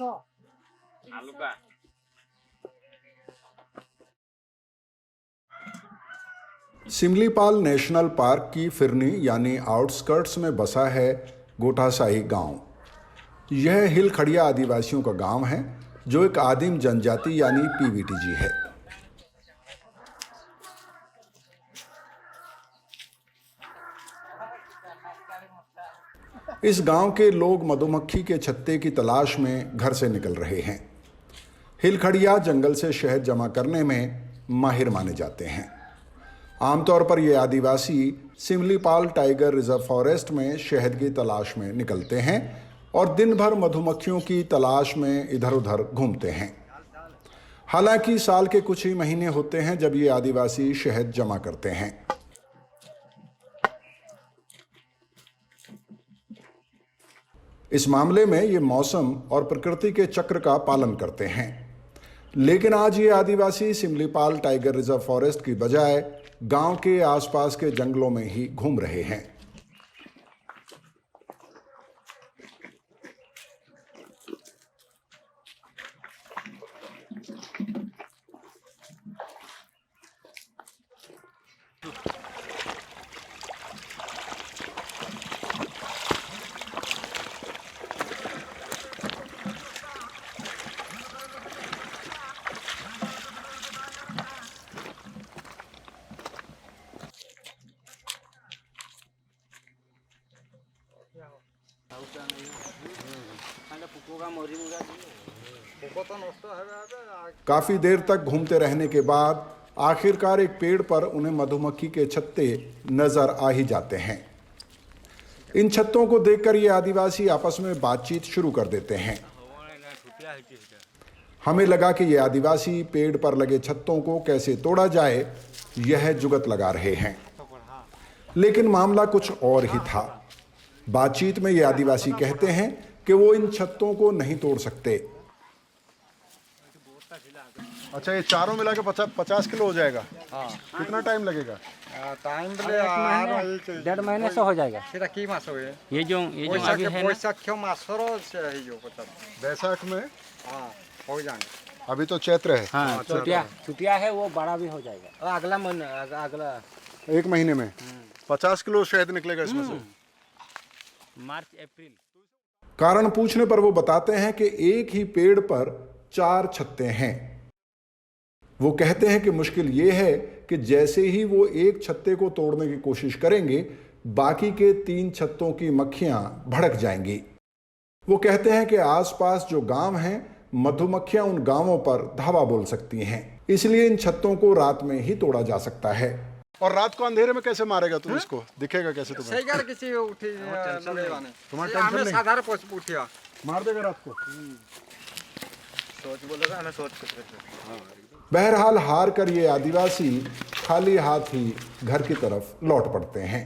आलू का Similipal national park की फिरनी यानी आउटस्कर्ट्स में बसा है गोठाशाही गांव। यह हिल खड़िया आदिवासियों का गांव है जो एक आदिम जनजाति यानी पीवीटीजी है। इस गांव के लोग मधुमक्खी के छत्ते की तलाश में घर से निकल रहे हैं। हिलखड़िया जंगल से शहद जमा करने में माहिर माने जाते हैं। आमतौर पर ये आदिवासी सिमलीपाल टाइगर रिजर्व फॉरेस्ट में शहद की तलाश में निकलते हैं और दिन भर मधुमक्खियों की तलाश में इधर उधर घूमते हैं। हालांकि साल के कुछ ही महीने होते हैं जब ये आदिवासी शहद जमा करते हैं। इस मामले में ये मौसम और प्रकृति के चक्र का पालन करते हैं। लेकिन आज ये आदिवासी सिमलीपाल टाइगर रिजर्व फॉरेस्ट की बजाय गांव के आसपास के जंगलों में ही घूम रहे हैं। काफी देर तक घूमते रहने के बाद आखिरकार एक पेड़ पर उन्हें मधुमक्खी के छत्ते नजर आ ही जाते हैं। इन छत्तों को देखकर ये आदिवासी आपस में बातचीत शुरू कर देते हैं। हमें लगा कि ये आदिवासी पेड़ पर लगे छत्तों को कैसे तोड़ा जाए यह जुगत लगा रहे हैं, लेकिन मामला कुछ और ही था। बातचीत में ये आदिवासी कहते हैं कि वो इन छत्तों को नहीं तोड़ सकते। अच्छा, ये चारों मिला के 50 किलो हो जाएगा। हाँ। कितना टाइम लगेगा? टाइम डेढ़ महीने से हो जाएगा। ये जो अभी है बैसाख में हो जाएंगे। अभी तो चैत्र है। हाँ, छुट्टिया है, वो बड़ा भी हो जाएगा अगला महीने, अगला 1 महीने में 50 किलो शहद निकलेगा इसमें से। मार्च अप्रैल। कारण पूछने पर वो बताते हैं कि एक ही पेड़ पर 4 छत्ते हैं। वो कहते हैं कि मुश्किल ये है कि जैसे ही वो एक छत्ते को तोड़ने की कोशिश करेंगे, बाकी के 3 छत्तों की मक्खियां भड़क जाएंगी। वो कहते हैं कि आसपास जो गांव हैं, मधुमक्खियां उन गांवों पर धावा बोल सकती हैं, इसलिए इन छत्तों को रात में ही तोड़ा जा सकता है। और रात को अंधेरे में कैसे मारेगा तुम इसको? दिखेगा कैसे तुम्हें? सही कर किसी उठी तुम्हारा टेंशन नहीं, साधारण पोस्ट उठिया मार देगा रात को। सोच बोलेगा, हमें सोच कुछ। बहरहाल हार कर ये आदिवासी खाली हाथ ही घर की तरफ लौट पड़ते हैं।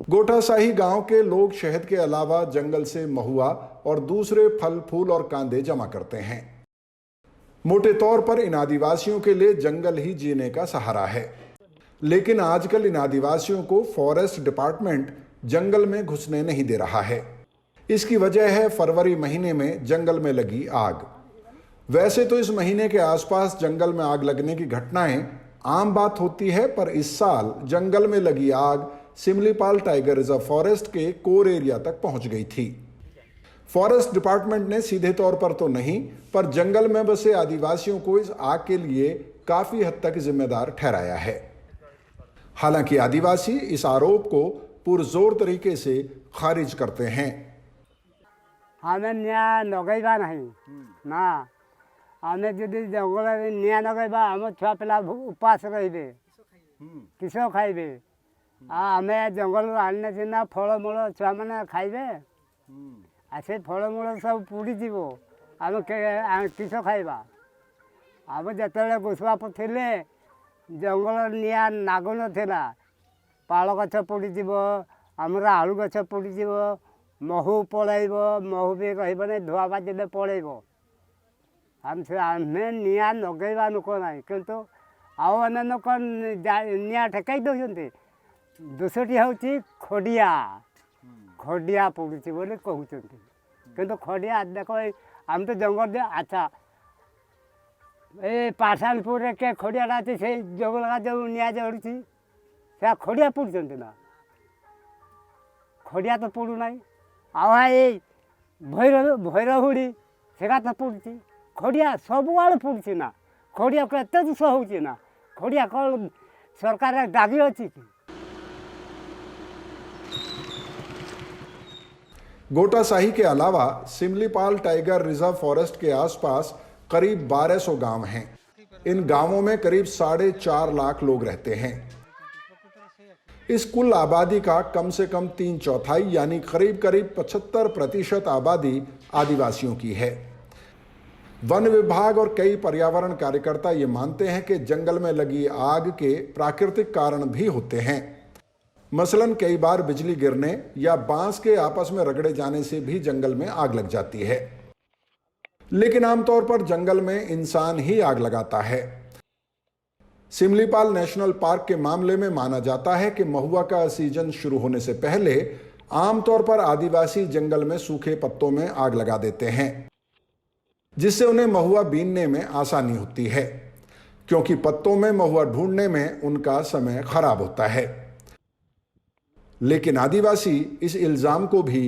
गोठाशाही गांव के लोग शहद के अलावा जंगल से महुआ और दूसरे फल फूल और कांदे जमा करते हैं। मोटे तौर पर इन आदिवासियों के लिए जंगल ही जीने का सहारा है। लेकिन आजकल इन आदिवासियों को फॉरेस्ट डिपार्टमेंट जंगल में घुसने नहीं दे रहा है। इसकी वजह है फरवरी महीने में जंगल में लगी आग। वैसे तो इस महीने के आसपास जंगल में आग लगने की घटनाएं आम बात होती है, पर इस साल जंगल में लगी आग सिमलीपाल टाइगर रिजर्व फॉरेस्ट के कोर एरिया तक पहुंच गई थी। फॉरेस्ट डिपार्टमेंट ने सीधे तौर पर तो नहीं, पर जंगल में बसे आदिवासियों को इस आग के लिए काफी हद तक जिम्मेदार ठहराया है। हालांकि आदिवासी इस आरोप को पुरजोर तरीके से खारिज करते हैं। हमें न्याय लगेगा नहीं ना, हमें जदि जंगल न्याय लगेगा हम छुआ पिला उपास रहे किस खाइबे। हमें जंगल आने सीना फलमूल छुआ मैंने खाइबे, से फलमूल सब पुड़ी जीव आम किस खाइबा। आम जिते घुसवाप थे जंगल निआ नागु नाला, पाल गछ पोड़ीजीव, आमर आलू गछ पोड़ीजीव, महू पलैब, महू भी रही धुआ बाजिले पलैब। आमे निआ लगेगा लोक ना, कितु आने लोक निआ ठेकई दौरान। दूसरी हूँ खड़िया ଖଡ଼ିଆ ପଡ଼ୁଛି ବୋଲି କହୁଛନ୍ତି, କିନ୍ତୁ ଖଡ଼ିଆ ଦେଖ ଆମେ ତ ଜଙ୍ଗଲ ଆଚ୍ଛା ଏ ପାଠାନପୁରରେ କେ ଖଡ଼ିଆଟା ଅଛି ସେଇ ଜଙ୍ଗଲଟା ଯେଉଁ ନିଆଁ ଜଳୁଛି ସେଟା ଖଡ଼ିଆ ପଡ଼ୁଛନ୍ତି ନା, ଖଡ଼ିଆ ତ ପଡ଼ୁନାହିଁ। ଆଉ ଏଇ ଭୈରହୁଡ଼ି ସେଟା ତ ପଡ଼ୁଛି, ଖଡ଼ିଆ ସବୁଆଡ଼େ ପଡ଼ୁଛି ନା, ଖଡ଼ିଆକୁ ଏତେ ଦୁଷ ହେଉଛି ନା, ଖଡ଼ିଆ କ'ଣ ସରକାର ଦାବି ଅଛି କି? गोटासाही के अलावा सिमलीपाल टाइगर रिजर्व फॉरेस्ट के आसपास करीब 1200 गांव हैं। इन गांवों में करीब 4.5 लाख लोग रहते हैं। इस कुल आबादी का कम से कम 3/4 यानी करीब 75% आबादी आदिवासियों की है। वन विभाग और कई पर्यावरण कार्यकर्ता ये मानते हैं कि जंगल में लगी आग के प्राकृतिक कारण भी होते हैं। मसलन कई बार बिजली गिरने या बांस के आपस में रगड़े जाने से भी जंगल में आग लग जाती है, लेकिन आमतौर पर जंगल में इंसान ही आग लगाता है। सिमलीपाल नेशनल पार्क के मामले में माना जाता है कि महुआ का सीजन शुरू होने से पहले आमतौर पर आदिवासी जंगल में सूखे पत्तों में आग लगा देते हैं, जिससे उन्हें महुआ बीनने में आसानी होती है, क्योंकि पत्तों में महुआ ढूंढने में उनका समय खराब होता है। लेकिन आदिवासी इस इल्जाम को भी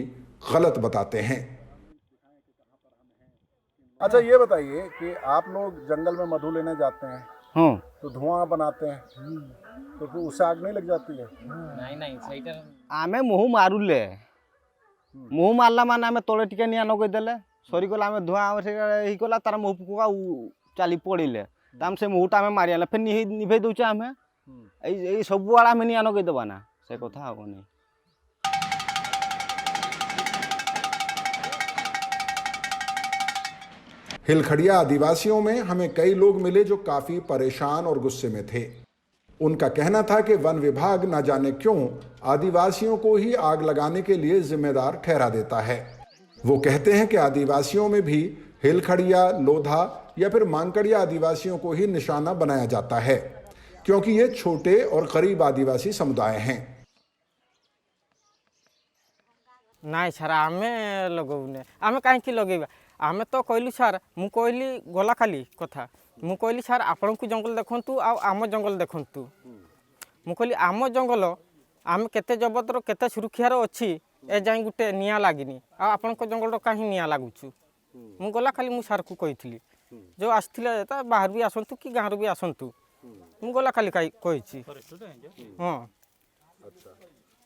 गलत बताते हैं। अच्छा ये बताइए कि आप लोग जंगल में मधु लेने जाते हैं तो धुआं बनाते हैं, तो फिर उससे आग नहीं लग जाती है? आमे मुहु मारुले मुहु मारला माने आमे तले टिके निया नगैदेले सरीगला आमे धुआं ही गला तार मुहु पुका चाली पड़िले ताम से मुहुटा आमे मारियाले फिर निभे दउचे आमे ए सब वाला आमे निया नगै देबा ना से कथा हो नहीं। हिलखड़िया आदिवासियों में हमें कई लोग मिले जो काफी परेशान और गुस्से में थे। उनका कहना था कि वन विभाग न जाने क्यों आदिवासियों को ही आग लगाने के लिए जिम्मेदार ठहरा देता है। वो कहते हैं कि आदिवासियों में भी हिलखड़िया, लोधा या फिर मांकड़िया आदिवासियों को ही निशाना बनाया जाता है, क्योंकि ये छोटे और गरीब आदिवासी समुदाय हैं। नाई सर आमे लगौने आमे कहीं लगेबा आमे तो कहलु सर मु कहली गला खाली कथा मु कहली सर आपण को जंगल देखंतु आ आम जंगल देखंतु मु कहली आम जंगल आमे केते जबतर केते सुरक्षार अछि ए जाई गुटे निया लागिनी आ आपण को जंगल काहे निया लागुछु मु गला खाली मु सर को कहितली जो आस्थिले त बाहर भी आसंतु कि गांर भी आसंतु मु गला खाली कहिछि। हां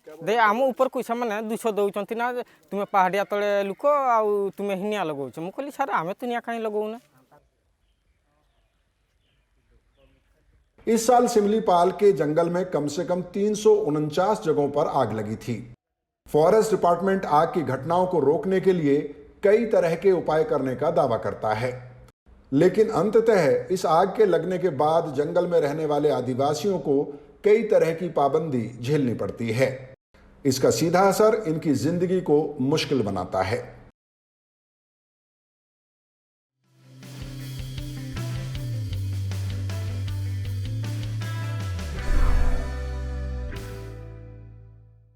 दे आम ऊपर को माने 200 दउचंती ना तुमे पहाड़िया तले लुको आ तुमे हिनिया लगौछ मु कहली सर आमे तो निया काई लगौना। इस साल सिमलीपाल के जंगल में कम से कम 349 जगहों पर आग लगी थी। फॉरेस्ट डिपार्टमेंट आग की घटनाओं को रोकने के लिए कई तरह के उपाय करने का दावा करता है, लेकिन अंततः इस आग के लगने के बाद जंगल में रहने वाले आदिवासियों को कई तरह की पाबंदी झेलनी पड़ती है। इसका सीधा असर इनकी जिंदगी को मुश्किल बनाता है।